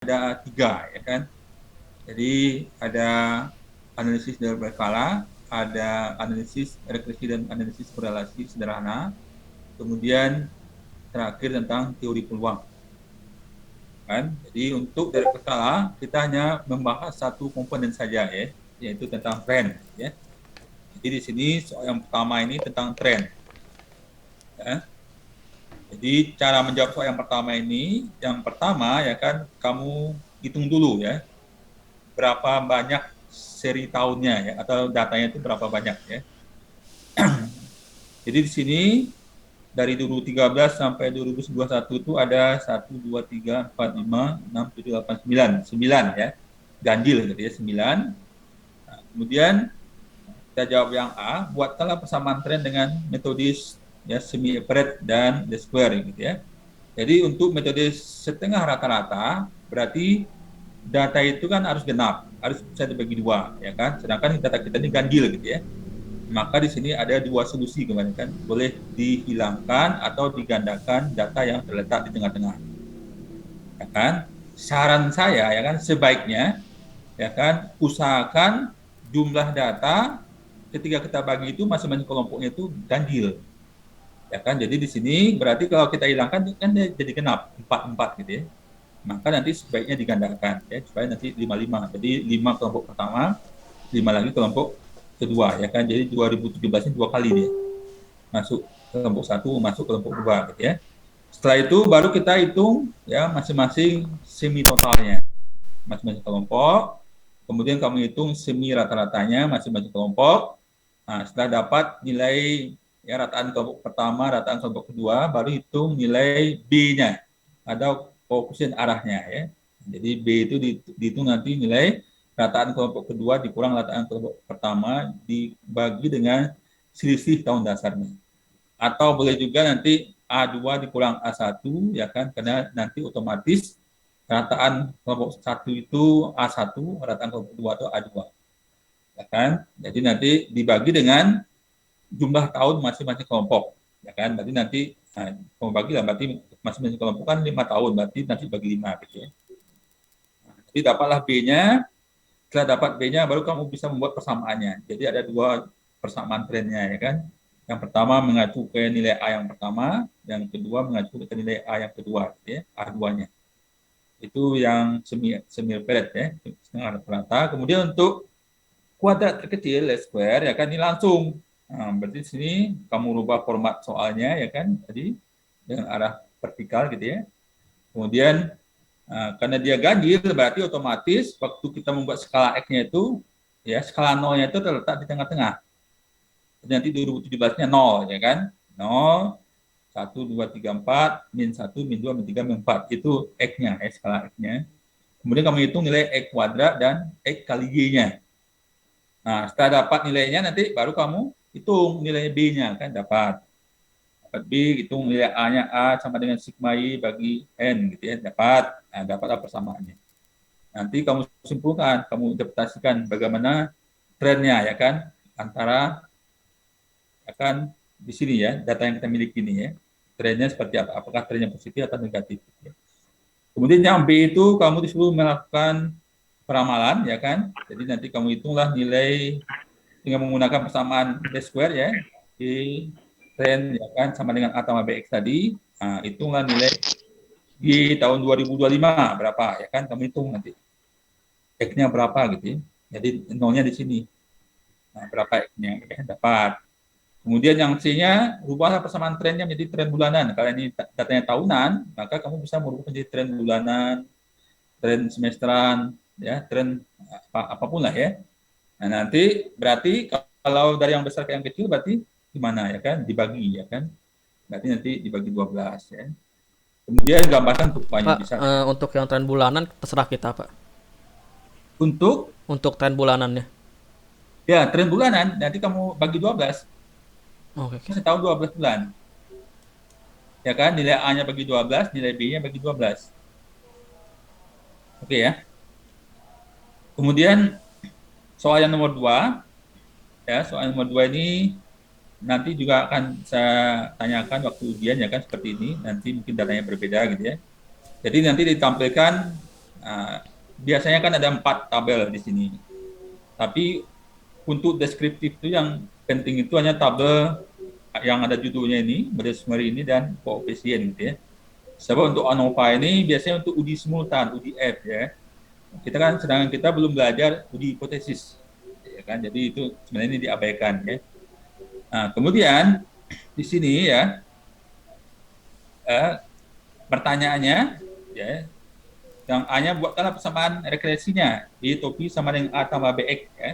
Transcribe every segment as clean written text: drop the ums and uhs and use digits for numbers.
ada 3 ya kan. Jadi ada analisis dari berkala, ada analisis regresi dan analisis korelasi sederhana, kemudian terakhir tentang teori peluang kan. Jadi untuk dari berkala kita hanya membahas satu komponen saja ya, yaitu tentang tren ya. Jadi di sini soal yang pertama ini tentang tren ya. Jadi cara menjawab soal yang pertama ini, yang pertama ya kan kamu hitung dulu ya berapa banyak seri tahunnya ya atau datanya itu berapa banyak ya. Jadi di sini dari 2013 sampai 2021 itu ada 1, 2, 3, 4, 5, 6, 7, 8, 9 ya. Ganjil gitu ya, 9. Nah, kemudian kita jawab yang A, buatlah persamaan tren dengan metode ya semi average dan the square gitu ya. Jadi untuk metode setengah rata-rata berarti data itu kan harus genap, harus bisa dibagi 2 ya kan. Sedangkan data kita ini ganjil gitu ya. Maka di sini ada 2 solusi kemarin kan, boleh dihilangkan atau digandakan data yang terletak di tengah-tengah. Ya kan? Saran saya ya kan sebaiknya ya kan usahakan jumlah data ketika kita bagi itu masing-masing kelompoknya itu ganjil. Ya kan? Jadi di sini berarti kalau kita hilangkan kan jadi genap 4 gitu ya. Maka nanti sebaiknya digandakan ya supaya nanti 5-5. Jadi 5 kelompok pertama, 5 lagi kelompok kedua ya kan. Jadi 2017 ini 2 kali dia masuk kelompok 1, masuk kelompok 2 gitu ya. Setelah itu baru kita hitung ya masing-masing semi totalnya masing-masing kelompok. Kemudian kamu hitung semi rata-ratanya masing-masing kelompok. Nah, setelah dapat nilai ya rataan kelompok pertama, rataan kelompok kedua, baru hitung nilai B-nya. Ada koefisien arahnya ya. Jadi B itu dihitung nanti nilai rataan kelompok kedua dikurang rataan kelompok pertama dibagi dengan selisih tahun dasarnya. Atau boleh juga nanti A2 dikurang A1 ya kan karena nanti otomatis rataan kelompok 1 itu A1, rataan kelompok 2 itu A2. Ya kan? Jadi nanti dibagi dengan jumlah tahun masing-masing kelompok. Ya kan? Berarti nanti kamu bagi lah berarti masing-masing kelompok kan 5 tahun, berarti nanti bagi 5 gitu ya. Nah, jadi dapatlah B-nya, setelah dapat B-nya baru kamu bisa membuat persamaannya. Jadi ada 2 persamaan trennya ya kan. Yang pertama mengacu ke nilai A yang pertama, yang kedua mengacu ke nilai A yang kedua, gitu ya, A2-nya. Itu yang semi pelet ya, setengah rata. Kemudian untuk kuadrat terkecil, least square, ya kan ini langsung. Nah, berarti di sini kamu rubah format soalnya ya kan, tadi dengan arah vertikal gitu ya. Kemudian karena dia ganjil, berarti otomatis waktu kita membuat skala X-nya itu, ya skala nolnya itu terletak di tengah-tengah. Nanti 2017-nya 0, ya kan? 0, 1, 2, 3, 4, min 1, min 2, min 3, min 4. Itu X-nya, skala X-nya. Kemudian kamu hitung nilai X kuadrat dan X kali Y-nya. Nah, setelah dapat nilainya, nanti baru kamu hitung nilai B-nya, kan dapat. Dapat B, hitung nilai A-nya, A sama dengan sigma Y bagi N, gitu ya, dapat. Nah, dapatlah persamaannya. Nanti kamu simpulkan, kamu interpretasikan bagaimana trennya, ya kan, antara akan di sini ya, data yang kita miliki ini ya. Trennya seperti apa? Apakah trennya positif atau negatif? Ya. Kemudian yang B itu kamu disuruh melakukan peramalan ya kan. Jadi nanti kamu hitunglah nilai dengan menggunakan persamaan B square ya. Di tren ya kan sama dengan A tambah BX tadi. Nah, hitunglah nilai di tahun 2025 berapa ya kan, kamu hitung nanti X-nya berapa gitu ya. Jadi nolnya di sini. Nah, berapa X-nya ya, dapat. Kemudian yang C-nya, rubahlah persamaan trennya menjadi tren bulanan. Kalau ini datanya tahunan, maka kamu bisa merubah menjadi tren bulanan, tren semesteran, ya, tren apapun lah ya. Nah, nanti berarti kalau dari yang besar ke yang kecil berarti gimana ya kan? Dibagi ya kan? Berarti nanti dibagi 12 ya. Kemudian gambarkan kurvanya Pak, bisa. untuk yang tren bulanan terserah kita, Pak. Untuk Untuk tren bulanannya. ya tren bulanan nanti kamu bagi 12. Oke, oke. Setahun 12 bulan. Ya kan? Nilai A-nya bagi 12, nilai B-nya bagi 12. Oke ya. Kemudian soal yang nomor 2, ya, soal yang nomor 2 ini nanti juga akan saya tanyakan waktu ujian ya kan seperti ini. Nanti mungkin datanya berbeda gitu ya. Jadi nanti ditampilkan Biasanya kan ada 4 tabel di sini. Tapi untuk deskriptif itu yang penting itu hanya tabel yang ada judulnya ini, model summary ini dan koefisien gitu ya. Sebab untuk ANOVA ini biasanya untuk uji simultan, uji F ya. Sedangkan kita belum belajar uji hipotesis, ya kan? Jadi itu sebenarnya ini diabaikan ya. Nah, kemudian di sini ya pertanyaannya ya, yang A-nya buatkanlah persamaan regresinya I topi sama dengan A tambah BX ya,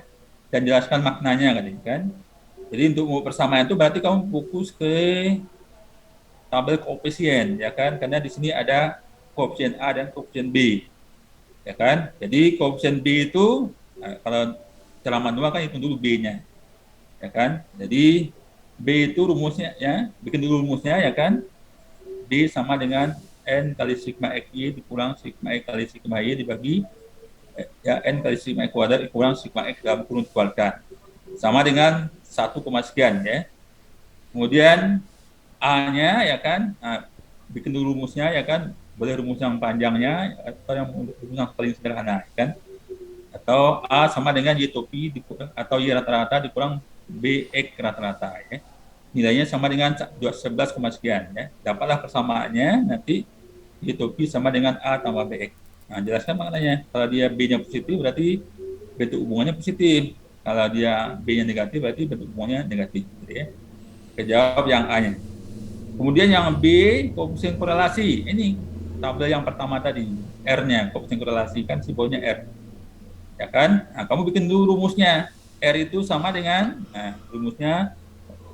dan jelaskan maknanya kan. Jadi untuk persamaan itu berarti kamu fokus ke tabel koefisien ya kan, karena di sini ada koefisien A dan koefisien B ya kan. Jadi koefisien B itu kalau cara manual kan hitung dulu B-nya ya kan. Jadi B itu rumusnya ya, bikin dulu rumusnya ya kan. B sama dengan N kali sigma XY dikurang sigma X kali sigma Y dibagi ya N kali sigma X kuadrat dikurang sigma X dalam kurung dikeluarkan. Sama dengan 1, sekian ya. Kemudian A-nya ya kan, bikin dulu rumusnya ya kan, boleh rumus yang panjangnya atau yang rumus yang paling sederhana ya kan. Atau A sama dengan Y topi atau Y rata-rata dikurang BX rata-rata ya. Nilainya sama dengan 11, sekian ya. Dapatlah persamaannya nanti Y topi sama dengan A tambah BX. Nah, jelaskan maknanya. Kalau dia B-nya positif berarti bentuk hubungannya positif. Kalau dia B-nya negatif berarti bentuk hubungannya negatif gitu ya. Kejawab yang A-nya. Kemudian yang B, koefisien korelasi. Ini tabel yang pertama tadi, R-nya, koefisien korelasi kan simbolnya R. Ya kan? Nah, kamu bikin dulu rumusnya. R itu sama dengan, rumusnya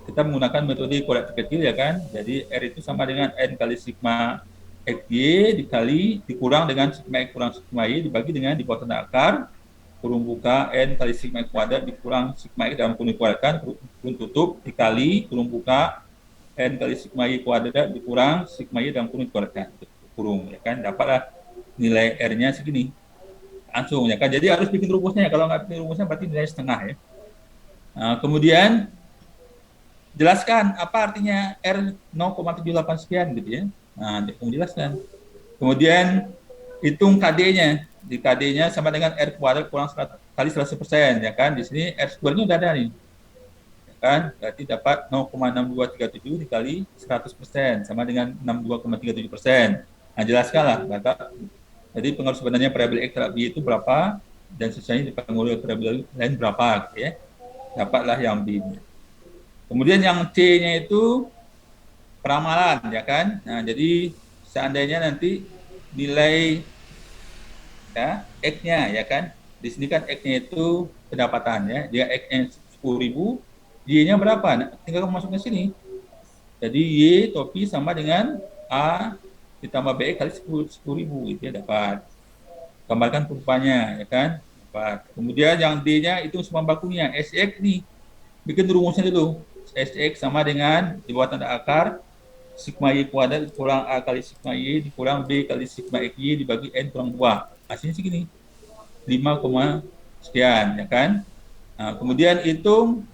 kita menggunakan metode korektif kecil ya kan. Jadi R itu sama dengan N kali sigma XY dikurang dengan sigma X kurang sigma Y dibagi dengan di bawah tanda akar kurung buka N kali sigma X kuadrat dikurang sigma X dalam kurung dikuadratkan kurung tutup dikali kurung buka N kali sigma Y kuadrat dikurang sigma Y dalam kurung dikuadratkan kurung ya kan. Dapatlah nilai R-nya segini langsung ya kan. Jadi harus bikin rumusnya. Kalau nggak bikin rumusnya berarti nilai setengah ya. Nah, kemudian jelaskan apa artinya R 0,78 sekian gitu ya. Nah, kamu jelaskan. Kemudian hitung KD-nya. Di KD-nya sama dengan R kuadrat kurang kali 100% ya kan. Di sini R square-nya udah ada nih. Ya kan? Berarti dapat 0,6237 dikali 100% sama dengan 62,37%. Nah, jelaskanlah Bapak. Jadi pengaruh sebenarnya variabel X terhadap Y itu berapa dan sisanya dipengaruhi variabel lain berapa gitu ya. Dapatlah yang B-nya. Kemudian yang C-nya itu peramalan ya kan. Nah, jadi seandainya nanti nilai ya X-nya ya kan. Di sini kan X-nya itu pendapatan ya. Dia X-nya 10.000, Y-nya berapa? Nah, tinggal masuk ke sini. Jadi Y topi sama dengan A ditambah B kali 10.000 itu ya dapat. Gambarkan kurvanya ya kan. Dapat. Kemudian yang D-nya itu semua bakunya SX nih. Bikin rumusnya dulu. SX sama dengan di bawah tanda akar sigma Y kuadrat dikurang A kali sigma Y dikurang B kali sigma XY dibagi N kurang 2. Hasilnya segini. 5, sekian ya kan. Nah, kemudian hitung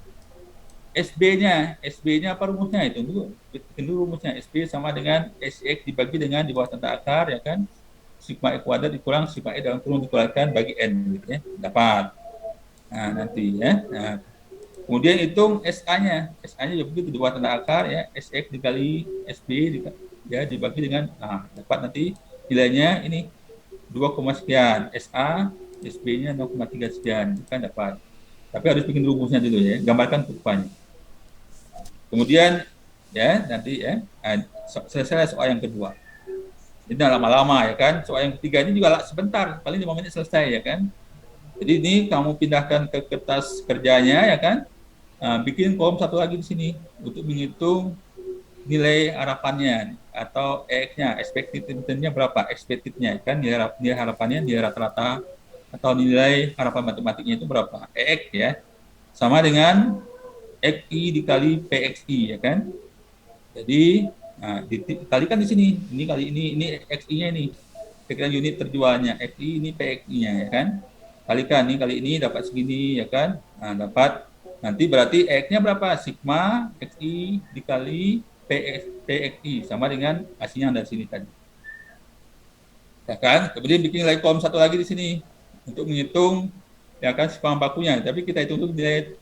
SB-nya. SB-nya apa rumusnya? Itu dulu. Bikin dulu rumusnya. SB sama dengan SX dibagi dengan di bawah tanda akar ya kan. Sigma Y kuadrat dikurang sigma Y dalam kurung dikeluarkan bagi N gitu ya. Dapat. Nah, nanti ya. Nah, kemudian hitung SA-nya. SA-nya juga begitu di bawah tanda akar ya, SX dikali SB ya dibagi dengan dapat nanti nilainya ini 2, sekian. SA SB-nya 0,3 sekian kan dapat. Tapi harus bikin rumusnya dulu ya, gambarkan kurvanya. Kemudian ya nanti ya selesai soal yang kedua. Ini lama-lama ya kan. Soal yang ketiga ini juga sebentar, paling 5 menit selesai ya kan. Jadi ini kamu pindahkan ke kertas kerjanya ya kan. Nah, bikin kolom satu lagi di sini untuk menghitung nilai harapannya atau EX-nya, expected return-nya berapa, expected-nya kan nilai harapannya, nilai rata-rata atau nilai harapan matematiknya itu berapa, EX ya, sama dengan XI dikali PXI ya kan. Jadi dikalikan di sini, ini kali ini XI-nya ini, pikiran unit terjualnya, XI ini PXI-nya ya kan. Kalikan nih kali ini dapat segini ya kan. Nah, dapat nanti berarti X-nya berapa? Sigma XI dikali PXI sama dengan hasilnya dari sini tadi. ya kan? Kemudian bikin lagi kolom satu lagi di sini untuk menghitung ya kan si bahan bakunya. Tapi kita hitung untuk nilai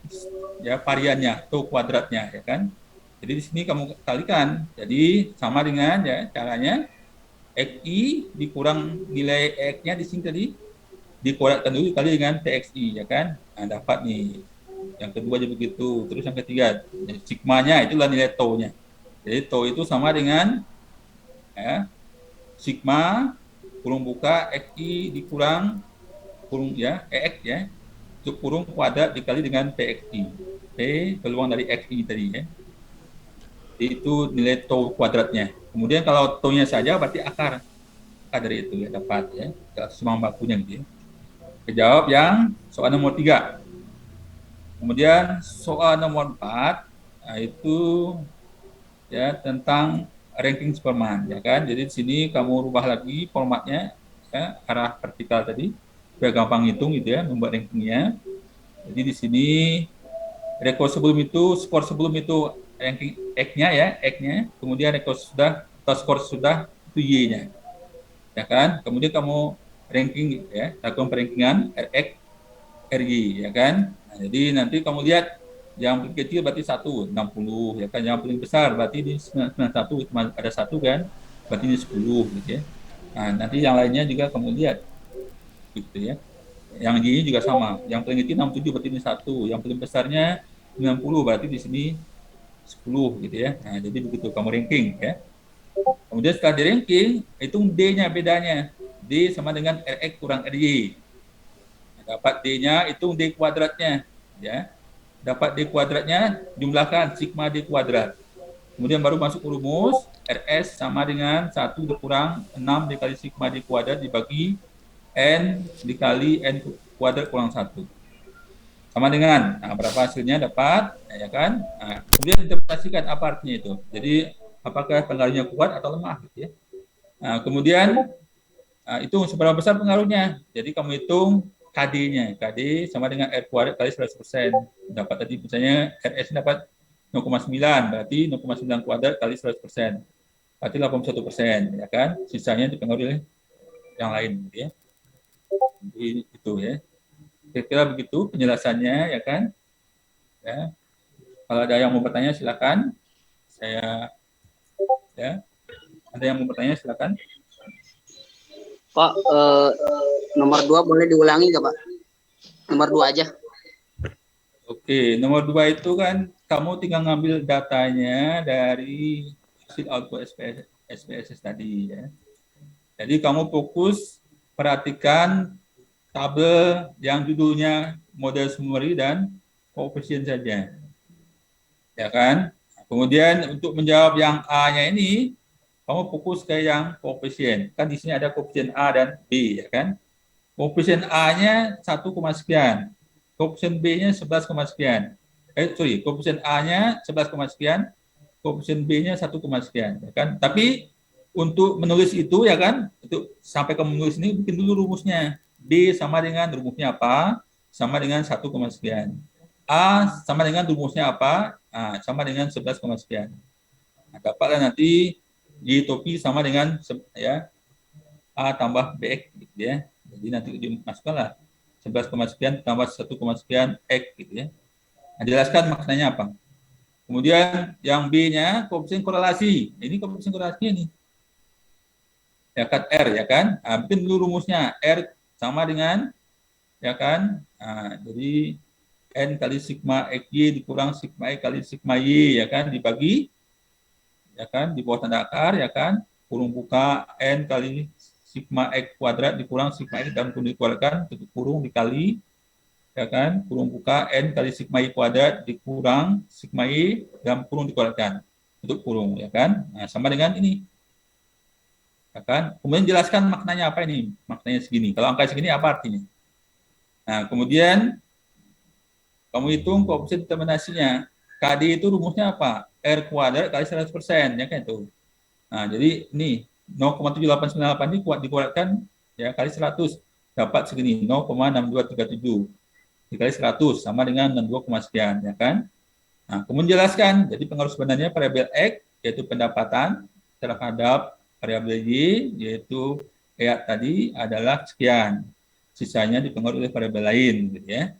ya variannya atau kuadratnya ya kan. Jadi di sini kamu kalikan. Jadi sama dengan ya caranya XI dikurang nilai X-nya di sini tadi dikuadratkan dulu dikali dengan TXI ya kan. Nah, dapat nih. Yang kedua juga begitu. Terus yang ketiga, sigmanya itulah nilai tau-nya. Jadi tau itu sama dengan ya, sigma kurung buka XI dikurang kurung ya EX ya itu kurung kuadrat dikali dengan PXI. P peluang dari XI tadi ya. Itu nilai tau kuadratnya. Kemudian kalau tau-nya saja berarti akar dari itu ya dapat ya. Semang bakunya gitu ya. Kejawab yang soal nomor 3. Kemudian soal nomor 4 nah itu ya tentang ranking Superman ya kan. Jadi di sini kamu rubah lagi formatnya ya, arah vertikal tadi biar gampang hitung gitu ya membuat rankingnya. Jadi di sini rekor sebelum itu, skor sebelum itu ranking X-nya ya, X-nya. Kemudian rekor sudah atau skor sudah itu Y-nya. Ya kan? Kemudian kamu ranking ya, lakukan perankingan RX RY ya kan. Nah, jadi nanti kamu lihat yang paling kecil berarti 160 ya kan, yang paling besar berarti di 91 cuma ada satu kan, berarti ini 10 gitu ya. Nah, nanti yang lainnya juga kamu lihat gitu ya. Yang Y juga sama, yang paling kecil 67 berarti ini satu, yang paling besarnya 90 berarti di sini 10 gitu ya. Nah, jadi begitu kamu ranking ya. Kemudian setelah di ranking, hitung D-nya bedanya. D sama dengan RX kurang RY. Dapat D-nya, hitung D kuadratnya. Ya. Dapat D kuadratnya, jumlahkan sigma D kuadrat. Kemudian baru masuk ke rumus, RS sama dengan 1 dikurang 6 dikali sigma D kuadrat dibagi N dikali N kuadrat kurang 1. Sama dengan, nah, berapa hasilnya dapat, ya kan? Nah, kemudian interpretasikan apa artinya itu. Jadi, apakah pengaruhnya kuat atau lemah, gitu ya. Nah, kemudian, itu seberapa besar pengaruhnya. Jadi, kamu hitung KD-nya. KD sama dengan R kuadrat kali 100%. Dapat tadi misalnya RS dapat 0,9, berarti 0,9 kuadrat kali 100%. Berarti 81%, ya kan? Sisanya dipengaruhi oleh yang lain, gitu ya. Jadi, itu ya. Kira-kira begitu penjelasannya, ya kan? Ya. Kalau ada yang mau bertanya, silakan. Saya, ya. Ada yang mau bertanya, silakan. Pak, nomor 2 boleh diulangi nggak Pak? Nomor 2 aja. Oke, nomor 2 itu kan kamu tinggal ngambil datanya dari hasil output SPSS tadi ya. Jadi kamu fokus perhatikan tabel yang judulnya model summary dan koefisien saja. Ya kan? Kemudian untuk menjawab yang A-nya ini, kamu fokus ke yang koefisien. Kan di sini ada koefisien A dan B, ya kan? Koefisien A-nya 1, sekian. Koefisien B-nya 11, sekian. Koefisien A-nya 11, sekian. Koefisien B-nya 1, sekian, ya kan? Tapi untuk menulis itu ya kan, untuk sampai ke menulis ini bikin dulu rumusnya. B sama dengan rumusnya apa? Sama dengan 1, sekian. A sama dengan rumusnya apa? Nah, sama dengan 11, sekian. Nah, dapatlah nanti Y topi sama dengan ya A tambah BX gitu ya. Jadi nanti dimasukkanlah 11, sekian tambah 1, sekian X gitu ya. Nah, jelaskan maknanya apa. Kemudian yang B-nya koefisien korelasi. Ini koefisien korelasi ini. Ya kan R ya kan. Nah, bikin dulu rumusnya. R sama dengan ya kan. Nah, jadi N kali sigma XY dikurang sigma E kali sigma Y ya kan dibagi ya kan di bawah tanda akar ya kan kurung buka N kali sigma X kuadrat dikurang sigma X dalam kurung dikuadratkan tutup kurung dikali ya kan kurung buka N kali sigma Y kuadrat dikurang sigma Y dalam kurung dikuadratkan tutup kurung ya kan. Nah, sama dengan ini ya kan. Kemudian jelaskan maknanya apa ini, maknanya segini, kalau angka segini apa artinya. Nah, kemudian kamu hitung koefisien determinasinya. KD itu rumusnya apa? R kuadrat kali 100%, ya kan itu. Nah, jadi ini 0,7898 ini kuat dikuadratkan ya kali 100 dapat segini 0,6237 dikali 100 sama dengan 62, sekian ya kan. Nah, kemudian jelaskan jadi pengaruh sebenarnya variabel X yaitu pendapatan terhadap variabel Y yaitu ayat tadi adalah sekian, sisanya dipengaruhi oleh variabel lain, gitu ya.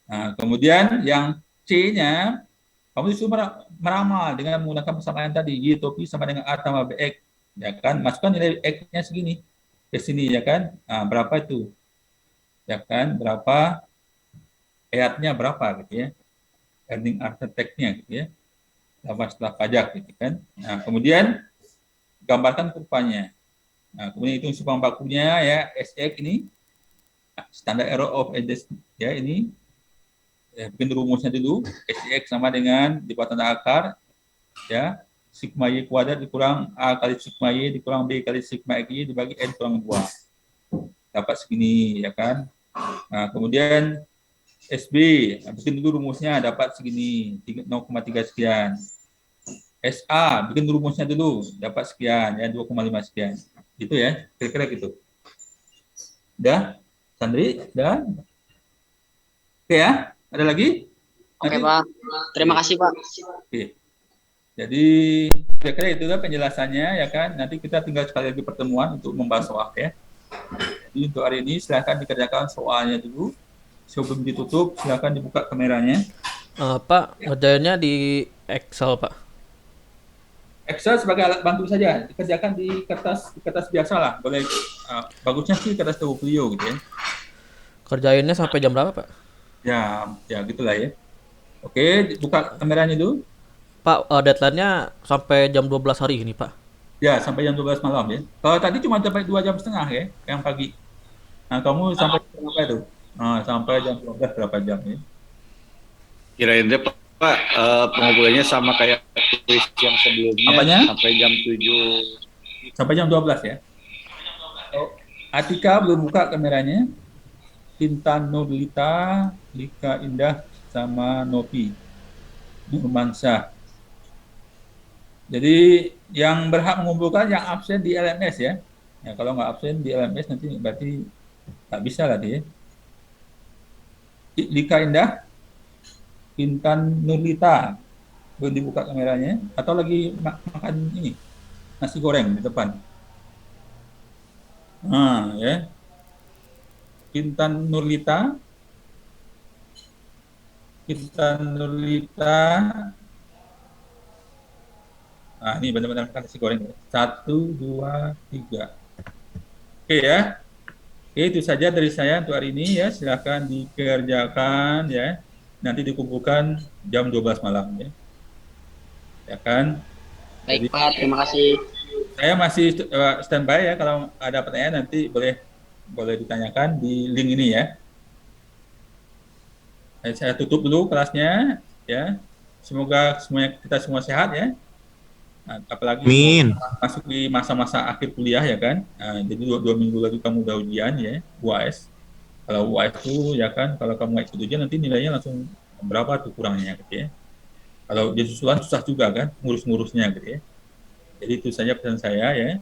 Nah, kemudian yang C-nya, kamu disuruh meramal dengan menggunakan persamaan tadi, Y topi sama dengan A tambah BX, ya kan? Masukkan nilai X-nya segini, ke sini, ya kan? Nah, berapa itu? Ya kan? Berapa, ayatnya berapa, gitu ya? Earning after tax-nya, gitu ya. Laba setelah pajak, gitu kan? Nah, kemudian gambarkan kurvanya. Nah, kemudian hitung sumpah bakunya, ya, SX ini, standard error of adjustment, ya, ini bikin rumusnya dulu. SX sama dengan di bawah tanda akar, ya, sigma Y kuadrat dikurang A kali sigma Y dikurang B kali sigma X Y dibagi N kurang 2. Dapat segini, ya kan. Nah, kemudian SB, bikin dulu rumusnya, dapat segini, 0,3 sekian. SA, bikin rumusnya dulu, dapat sekian, ya, 2,5 sekian. Gitu ya, kira-kira gitu. Udah? Sandri? Udah? Oke ya? Ada lagi? Oke, Nanti, Pak. Terima kasih, Pak. oke. Jadi kira-kira itu kan penjelasannya, ya kan. Nanti kita tinggal sekali lagi pertemuan untuk membahas soal, ya. Jadi untuk hari ini silakan dikerjakan soalnya dulu. Sebelum ditutup silakan dibuka kameranya. Pak, ngerjainnya di Excel, Pak. Excel sebagai alat bantu saja, dikerjakan di kertas biasa lah. Boleh, bagusnya sih kertas Folio gitu ya. Kerjainnya sampai jam berapa, Pak? Ya gitulah ya. Oke, buka kameranya dulu. Pak, deadline-nya sampai jam 12 hari ini, Pak. Ya, sampai jam 12 malam ya. Kalau tadi cuma sampai 2,5 jam ya, yang pagi. Nah, kamu sampai jam berapa itu? Nah, sampai jam 12 berapa jam ya? Kirain deh Pak, pengumpulannya sama kayak kuis yang sebelumnya. Apanya? Sampai jam 7. Sampai jam 12 ya. Oh, Atika belum buka kameranya. Intan Nurlita, Lika Indah, sama Nopi Nurmansyah. Jadi yang berhak mengumpulkan yang absen di LMS ya. Ya kalau nggak absen di LMS nanti berarti nggak bisa lah dia. Lika Indah, Intan Nurlita, belum dibuka kameranya atau lagi makan ini nasi goreng di depan. Nah ya, Intan Nurlita, nah ini benar-benar makan nasi goreng. 1, 2, 3. Oke ya. Oke, itu saja dari saya untuk hari ini ya. Silakan dikerjakan ya. Nanti dikumpulkan jam 12 malam ya. Ya kan? Baik, Jadi, Pak. Terima kasih. saya masih standby ya. Kalau ada pertanyaan nanti boleh ditanyakan di link ini ya. Saya tutup dulu kelasnya ya. Semoga kita semua sehat ya. Nah, apalagi masuk di masa-masa akhir kuliah ya kan. Nah, jadi 2 minggu lagi kamu udah ujian ya, UAS. Kalau UAS itu ya kan, kalau kamu ikut ujian nanti nilainya langsung berapa tuh kurangnya gitu ya. Kalau jadi susulan susah juga kan, ngurus-ngurusnya gitu ya. Jadi itu saja pesan saya ya.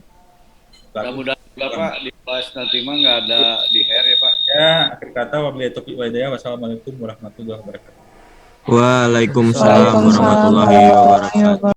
Mudah-mudahan Pak di kelas nanti mah nggak ada di hair ya Pak. Ya, akhir kata wabillahi taufiq wal hidayah. Wassalamualaikum warahmatullahi wabarakatuh. Waalaikumsalam warahmatullahi wabarakatuh.